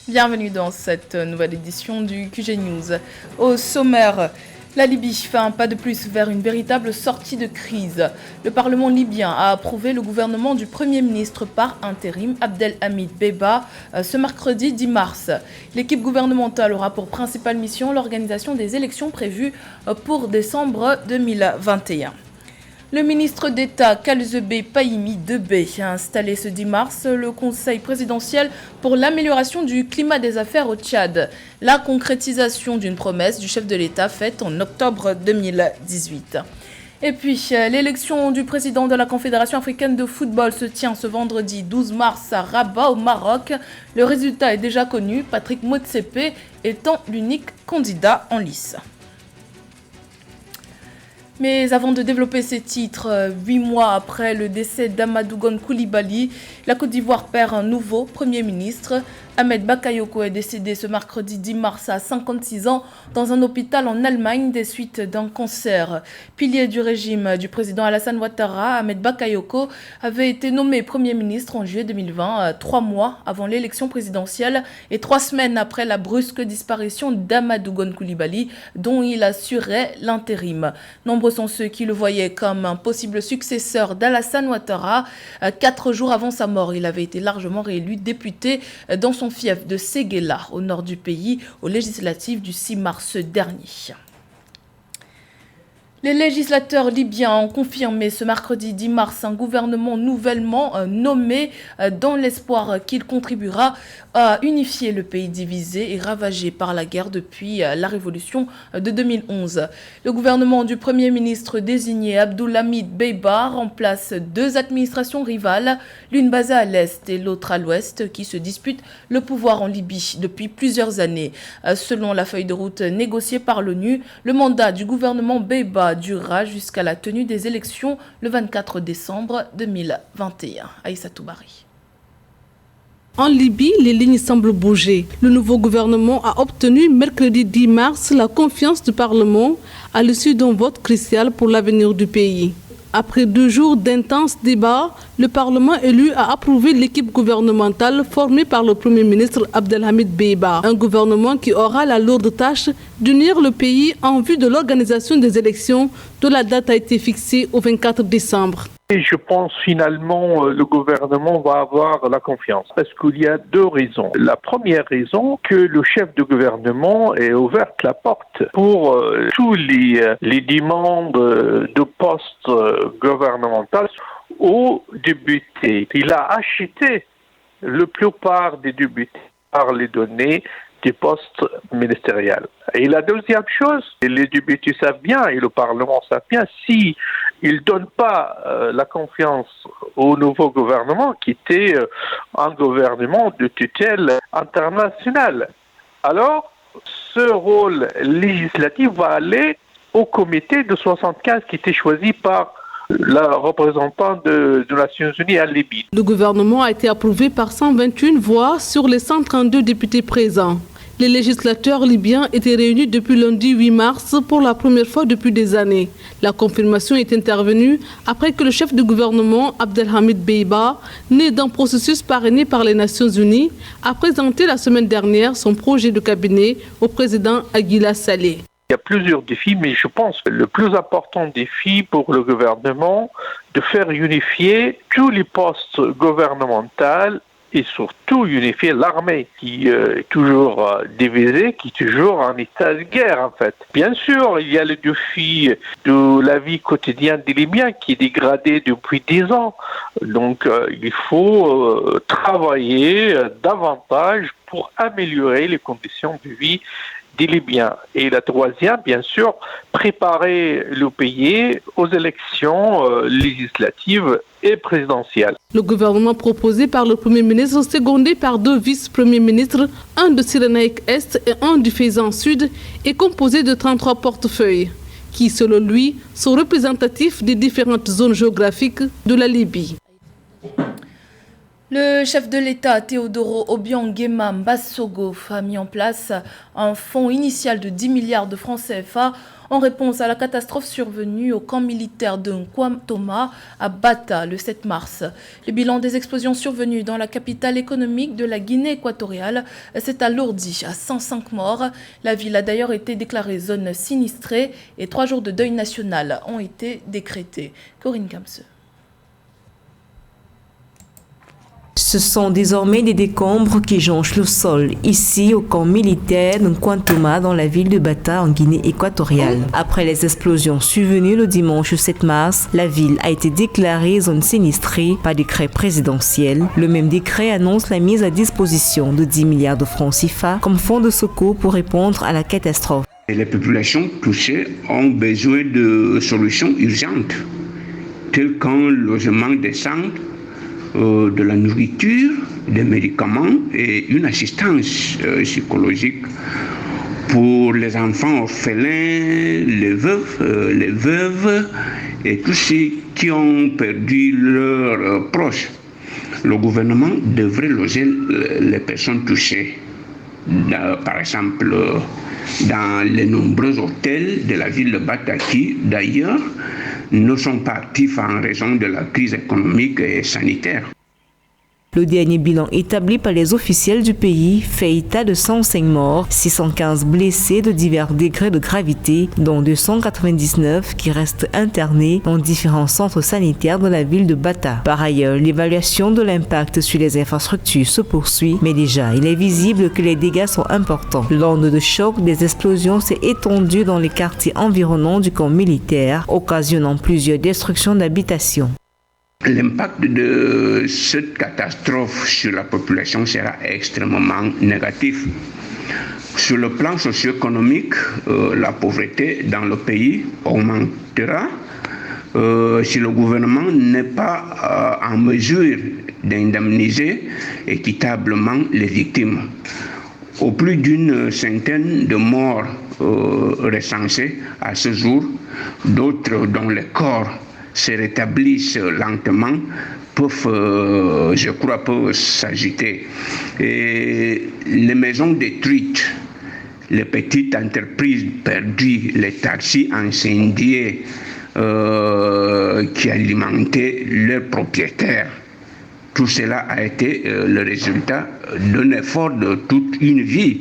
Bienvenue dans cette nouvelle édition du QG News. Au sommaire, la Libye fait un pas de plus vers une véritable sortie de crise. Le Parlement libyen a approuvé le gouvernement du Premier ministre par intérim Abdelhamid Dbeibah ce mercredi 10 mars. L'équipe gouvernementale aura pour principale mission l'organisation des élections prévues pour décembre 2021. Le ministre d'État Kalzebe Pahimi Debé a installé ce 10 mars le Conseil présidentiel pour l'amélioration du climat des affaires au Tchad, la concrétisation d'une promesse du chef de l'État faite en octobre 2018. Et puis, l'élection du président de la Confédération africaine de football se tient ce vendredi 12 mars à Rabat, au Maroc. Le résultat est déjà connu, Patrick Motsepe étant l'unique candidat en lice. Mais avant de développer ces titres, 8 mois après le décès d'Amadou Gon Coulibaly, la Côte d'Ivoire perd un nouveau Premier ministre. Ahmed Bakayoko est décédé ce mercredi 10 mars à 56 ans dans un hôpital en Allemagne des suites d'un cancer. Pilier du régime du président Alassane Ouattara, Ahmed Bakayoko avait été nommé Premier ministre en juillet 2020, 3 mois avant l'élection présidentielle et 3 semaines après la brusque disparition d'Amadou Gon Coulibaly, dont il assurait l'intérim. Nombreux sont ceux qui le voyaient comme un possible successeur d'Alassane Ouattara. 4 jours avant sa mort, il avait été largement réélu député dans son fief de Séguéla, au nord du pays, aux législatives du 6 mars dernier. Les législateurs libyens ont confirmé ce mercredi 10 mars un gouvernement nouvellement nommé dans l'espoir qu'il contribuera à unifier le pays divisé et ravagé par la guerre depuis la révolution de 2011. Le gouvernement du Premier ministre désigné Abdelhamid Dbeibah remplace 2 administrations rivales, l'une basée à l'est et l'autre à l'ouest, qui se disputent le pouvoir en Libye depuis plusieurs années. Selon la feuille de route négociée par l'ONU, le mandat du gouvernement Dbeibah durera jusqu'à la tenue des élections le 24 décembre 2021. Aïssa Toubari. En Libye, les lignes semblent bouger. Le nouveau gouvernement a obtenu mercredi 10 mars la confiance du Parlement à l'issue d'un vote crucial pour l'avenir du pays. Après 2 jours d'intenses débats, le Parlement élu a approuvé l'équipe gouvernementale formée par le Premier ministre Abdelhamid Dbeibah. Un gouvernement qui aura la lourde tâche d'unir le pays en vue de l'organisation des élections dont la date a été fixée au 24 décembre. Et je pense finalement le gouvernement va avoir la confiance parce qu'il y a 2 raisons. La première raison, que le chef de gouvernement ait ouvert la porte pour tous les demandes de postes gouvernementaux aux députés. Il a acheté la plupart des députés par les données des postes ministériels. Et la deuxième chose, les députés savent bien et le Parlement savent bien, si ils ne donnent pas la confiance au nouveau gouvernement, qui était un gouvernement de tutelle internationale, alors ce rôle législatif va aller au comité de 75 qui était choisi par la représentante des Nations Unies à Libye. Le gouvernement a été approuvé par 121 voix sur les 132 députés présents. Les législateurs libyens étaient réunis depuis lundi 8 mars pour la première fois depuis des années. La confirmation est intervenue après que le chef du gouvernement, Abdelhamid Dbeibah, né d'un processus parrainé par les Nations Unies, a présenté la semaine dernière son projet de cabinet au président Aguila Saleh. Il y a plusieurs défis, mais je pense que le plus important défi pour le gouvernement, de faire unifier tous les postes gouvernementaux et surtout unifier l'armée qui est toujours divisée, qui est toujours en état de guerre en fait. Bien sûr, il y a le défi de la vie quotidienne des Libyens qui est dégradée depuis 10 ans. Donc il faut travailler davantage pour améliorer les conditions de vie des Libyens. Et la troisième, bien sûr, préparer le pays aux élections législatives et présidentielles. Le gouvernement proposé par le Premier ministre, secondé par 2 vice-premiers ministres, un de Cyrénaïque Est et un du Fezzan Sud, est composé de 33 portefeuilles, qui, selon lui, sont représentatifs des différentes zones géographiques de la Libye. Le chef de l'État, Teodoro Obiang Mbasogo, a mis en place un fonds initial de 10 milliards de francs CFA en réponse à la catastrophe survenue au camp militaire de Nkwantoma à Bata le 7 mars. Le bilan des explosions survenues dans la capitale économique de la Guinée équatoriale s'est alourdi à 105 morts. La ville a d'ailleurs été déclarée zone sinistrée et 3 jours de deuil national ont été décrétés. Corinne Kamse. Ce sont désormais des décombres qui jonchent le sol, ici au camp militaire de Nkwantoma dans la ville de Bata en Guinée équatoriale. Après les explosions survenues le dimanche 7 mars, la ville a été déclarée zone sinistrée par décret présidentiel. Le même décret annonce la mise à disposition de 10 milliards de francs CFA comme fonds de secours pour répondre à la catastrophe. Les populations touchées ont besoin de solutions urgentes, telles qu'un logement décent, de la nourriture, des médicaments et une assistance psychologique pour les enfants orphelins, les veufs, les veuves et tous ceux qui ont perdu leurs proches. Le gouvernement devrait loger les personnes touchées, par exemple dans les nombreux hôtels de la ville de Bata qui, d'ailleurs, ne sont pas actifs en raison de la crise économique et sanitaire. Le dernier bilan établi par les officiels du pays fait état de 105 morts, 615 blessés de divers degrés de gravité, dont 299 qui restent internés dans différents centres sanitaires de la ville de Bata. Par ailleurs, l'évaluation de l'impact sur les infrastructures se poursuit, mais déjà, il est visible que les dégâts sont importants. L'onde de choc des explosions s'est étendue dans les quartiers environnants du camp militaire, occasionnant plusieurs destructions d'habitations. L'impact de cette catastrophe sur la population sera extrêmement négatif. Sur le plan socio-économique, la pauvreté dans le pays augmentera si le gouvernement n'est pas en mesure d'indemniser équitablement les victimes. Au plus d'une centaine de morts recensés à ce jour, d'autres dont les corps se rétablissent lentement, peuvent s'agiter. Et les maisons détruites, les petites entreprises perdues, les taxis incendiés qui alimentaient leurs propriétaires, tout cela a été le résultat d'un effort de toute une vie.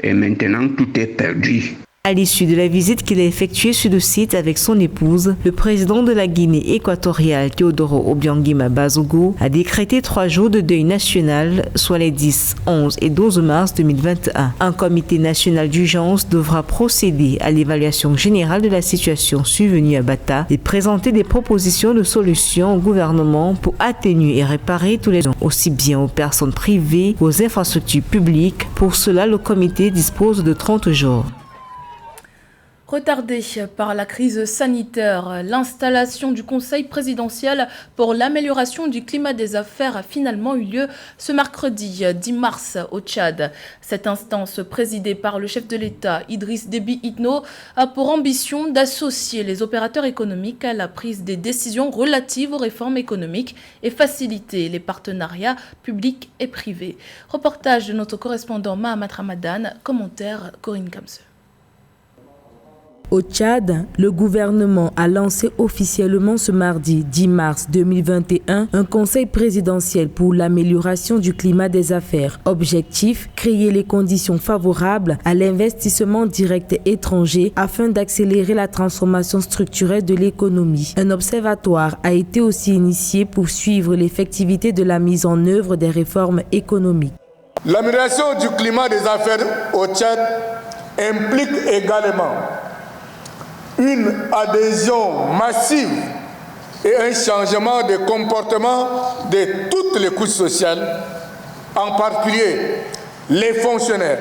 Et maintenant, tout est perdu. À l'issue de la visite qu'il a effectuée sur le site avec son épouse, le président de la Guinée équatoriale, Teodoro Obiang Mbasogo, a décrété 3 jours de deuil national, soit les 10, 11 et 12 mars 2021. Un comité national d'urgence devra procéder à l'évaluation générale de la situation survenue à Bata et présenter des propositions de solutions au gouvernement pour atténuer et réparer tous les dons, aussi bien aux personnes privées qu'aux infrastructures publiques. Pour cela, le comité dispose de 30 jours. Retardée par la crise sanitaire, l'installation du Conseil présidentiel pour l'amélioration du climat des affaires a finalement eu lieu ce mercredi 10 mars au Tchad. Cette instance, présidée par le chef de l'État, Idriss Déby Itno, a pour ambition d'associer les opérateurs économiques à la prise des décisions relatives aux réformes économiques et faciliter les partenariats publics et privés. Reportage de notre correspondant Mahamat Ramadan, commentaire Corinne Kamse. Au Tchad, le gouvernement a lancé officiellement ce mardi 10 mars 2021 un conseil présidentiel pour l'amélioration du climat des affaires. Objectif, créer les conditions favorables à l'investissement direct étranger afin d'accélérer la transformation structurelle de l'économie. Un observatoire a été aussi initié pour suivre l'effectivité de la mise en œuvre des réformes économiques. L'amélioration du climat des affaires au Tchad implique également une adhésion massive et un changement de comportement de toutes les couches sociales, en particulier les fonctionnaires,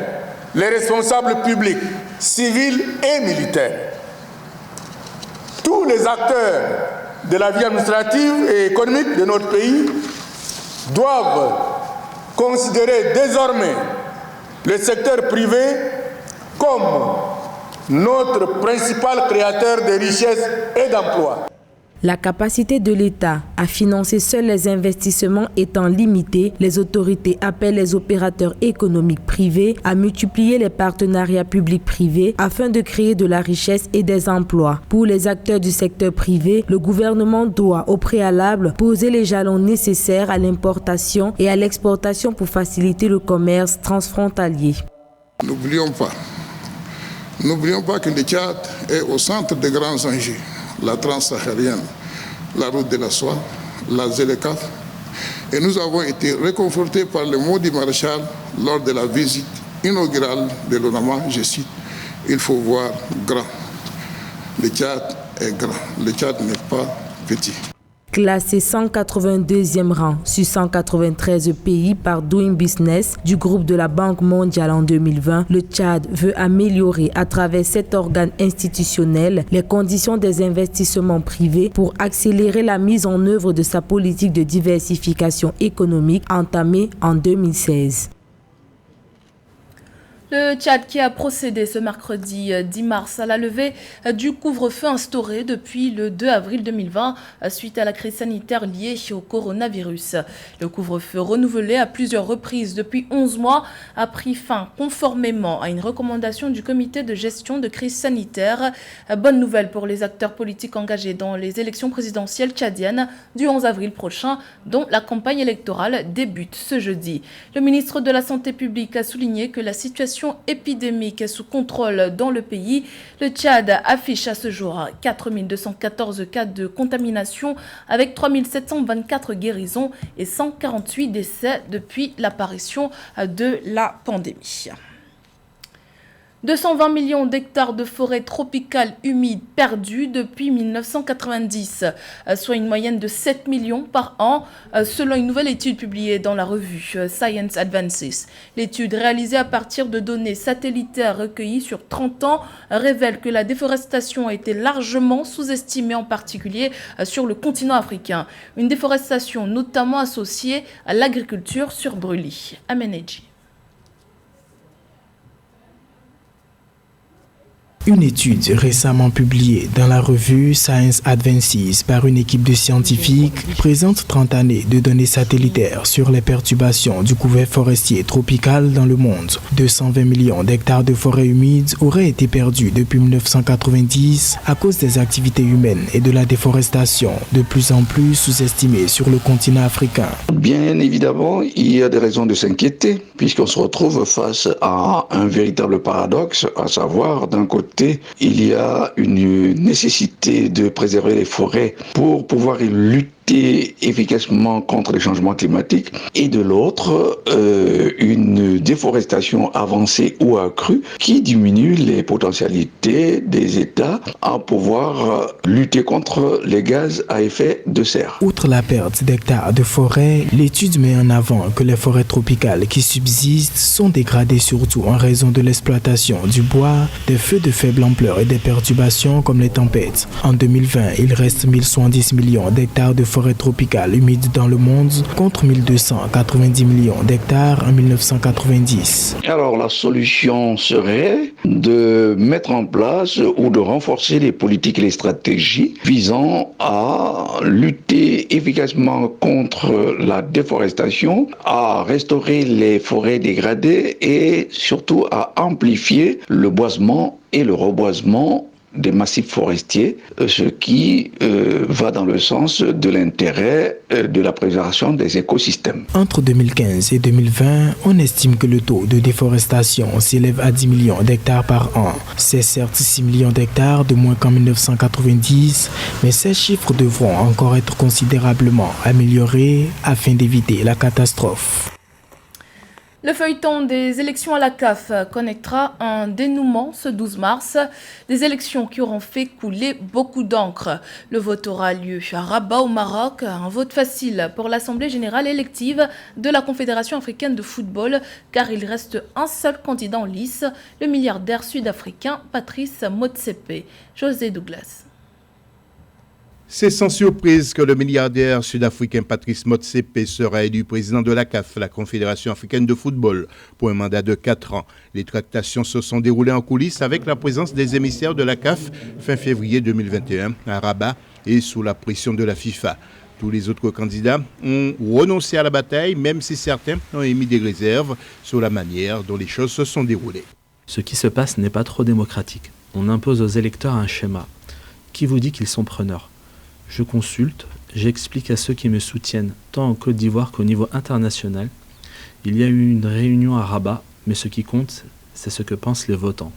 les responsables publics, civils et militaires. Tous les acteurs de la vie administrative et économique de notre pays doivent considérer désormais le secteur privé comme notre principal créateur de richesses et d'emplois. La capacité de l'État à financer seuls les investissements étant limitée, les autorités appellent les opérateurs économiques privés à multiplier les partenariats publics-privés afin de créer de la richesse et des emplois. Pour les acteurs du secteur privé, le gouvernement doit au préalable poser les jalons nécessaires à l'importation et à l'exportation pour faciliter le commerce transfrontalier. N'oublions pas que le Tchad est au centre des grands enjeux. La transsaharienne, la route de la soie, la ZLECAf. Et nous avons été réconfortés par le mot du maréchal lors de la visite inaugurale de l'ONAMA. Je cite, il faut voir grand. Le Tchad est grand, le Tchad n'est pas petit. Classé 182e rang sur 193 pays par Doing Business du groupe de la Banque mondiale en 2020, le Tchad veut améliorer à travers cet organe institutionnel les conditions des investissements privés pour accélérer la mise en œuvre de sa politique de diversification économique entamée en 2016. Le Tchad qui a procédé ce mercredi 10 mars à la levée du couvre-feu instauré depuis le 2 avril 2020 suite à la crise sanitaire liée au coronavirus. Le couvre-feu renouvelé à plusieurs reprises depuis 11 mois a pris fin conformément à une recommandation du comité de gestion de crise sanitaire. Bonne nouvelle pour les acteurs politiques engagés dans les élections présidentielles tchadiennes du 11 avril prochain, dont la campagne électorale débute ce jeudi. Le ministre de la Santé publique a souligné que la situation épidémique est sous contrôle dans le pays. Le Tchad affiche à ce jour 4214 cas de contamination avec 3724 guérisons et 148 décès depuis l'apparition de la pandémie. 220 millions d'hectares de forêts tropicales humides perdus depuis 1990, soit une moyenne de 7 millions par an, selon une nouvelle étude publiée dans la revue Science Advances. L'étude réalisée à partir de données satellitaires recueillies sur 30 ans révèle que la déforestation a été largement sous-estimée, en particulier sur le continent africain. Une déforestation notamment associée à l'agriculture sur brûlis. Ameneji. Une étude récemment publiée dans la revue Science Advances par une équipe de scientifiques présente 30 années de données satellitaires sur les perturbations du couvert forestier tropical dans le monde. 220 millions d'hectares de forêts humides auraient été perdus depuis 1990 à cause des activités humaines et de la déforestation, de plus en plus sous-estimée sur le continent africain. Bien évidemment, il y a des raisons de s'inquiéter, puisqu'on se retrouve face à un véritable paradoxe, à savoir, d'un côté, il y a une nécessité de préserver les forêts pour pouvoir lutter efficacement contre les changements climatiques, et de l'autre, une déforestation avancée ou accrue qui diminue les potentialités des États à pouvoir lutter contre les gaz à effet de serre. Outre la perte d'hectares de forêt, l'étude met en avant que les forêts tropicales qui subsistent sont dégradées surtout en raison de l'exploitation du bois, des feux de faible ampleur et des perturbations comme les tempêtes. En 2020, il reste 1070 millions d'hectares de forêts tropicales humides dans le monde contre 1290 millions d'hectares en 1990. Alors la solution serait de mettre en place ou de renforcer les politiques et les stratégies visant à lutter efficacement contre la déforestation, à restaurer les forêts dégradées et surtout à amplifier le boisement et le reboisement des massifs forestiers, ce qui va dans le sens de l'intérêt de la préservation des écosystèmes. Entre 2015 et 2020, on estime que le taux de déforestation s'élève à 10 millions d'hectares par an. C'est certes 6 millions d'hectares de moins qu'en 1990, mais ces chiffres devront encore être considérablement améliorés afin d'éviter la catastrophe. Le feuilleton des élections à la CAF connaîtra un dénouement ce 12 mars. Des élections qui auront fait couler beaucoup d'encre. Le vote aura lieu à Rabat au Maroc. Un vote facile pour l'Assemblée générale élective de la Confédération africaine de football, car il reste un seul candidat en lice, le milliardaire sud-africain Patrice Motsepe. José Douglas. C'est sans surprise que le milliardaire sud-africain Patrice Motsepe sera élu président de la CAF, la Confédération africaine de football, pour un mandat de 4 ans. Les tractations se sont déroulées en coulisses avec la présence des émissaires de la CAF fin février 2021 à Rabat et sous la pression de la FIFA. Tous les autres candidats ont renoncé à la bataille, même si certains ont émis des réserves sur la manière dont les choses se sont déroulées. Ce qui se passe n'est pas trop démocratique. On impose aux électeurs un schéma. Qui vous dit qu'ils sont preneurs ? Je consulte, j'explique à ceux qui me soutiennent, tant en Côte d'Ivoire qu'au niveau international. Il y a eu une réunion à Rabat, mais ce qui compte, c'est ce que pensent les votants.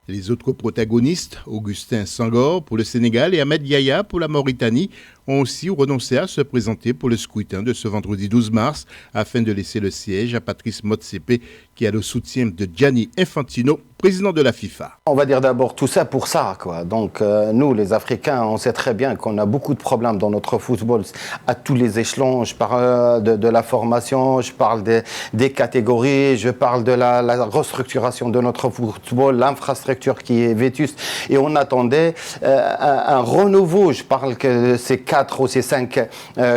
Les autres protagonistes, Augustin Senghor pour le Sénégal et Ahmed Yahya pour la Mauritanie, ont aussi renoncé à se présenter pour le scrutin de ce vendredi 12 mars afin de laisser le siège à Patrice Motsepe qui a le soutien de Gianni Infantino, président de la FIFA. On va dire d'abord tout ça pour ça, quoi. Donc nous, les Africains, on sait très bien qu'on a beaucoup de problèmes dans notre football à tous les échelons. Je parle de la formation, je parle des catégories, je parle de la restructuration de notre football, l'infrastructure qui est vétuste. Et on attendait un renouveau. Je parle que ces 4 ou ces 5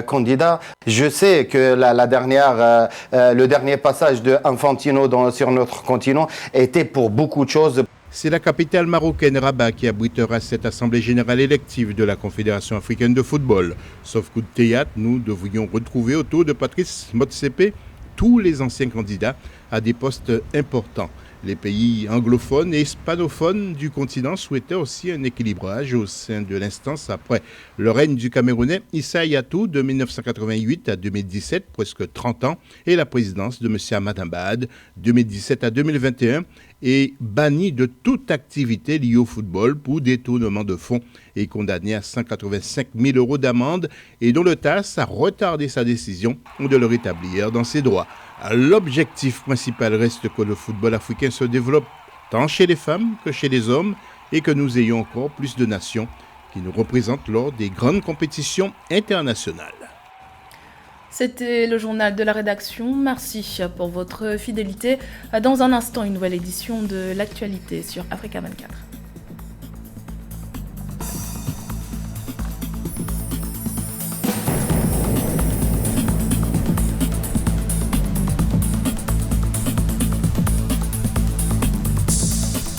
candidats. Je sais que le dernier passage de Infantino sur notre continent était pour beaucoup de choses. C'est la capitale marocaine Rabat qui abritera cette assemblée générale élective de la Confédération africaine de football. Sauf coup de théâtre, nous devrions retrouver autour de Patrice Motsepe tous les anciens candidats à des postes importants. Les pays anglophones et hispanophones du continent souhaitaient aussi un équilibrage au sein de l'instance après le règne du Camerounais Issa Hayatou de 1988 à 2017, presque 30 ans, et la présidence de M. Ahmad Ahmad 2017 à 2021, et banni de toute activité liée au football pour détournement de fonds et condamné à 185 000 € d'amende et dont le TAS a retardé sa décision de le rétablir dans ses droits. L'objectif principal reste que le football africain se développe tant chez les femmes que chez les hommes et que nous ayons encore plus de nations qui nous représentent lors des grandes compétitions internationales. C'était le journal de la rédaction. Merci pour votre fidélité. Dans un instant, une nouvelle édition de l'actualité sur Africa 24.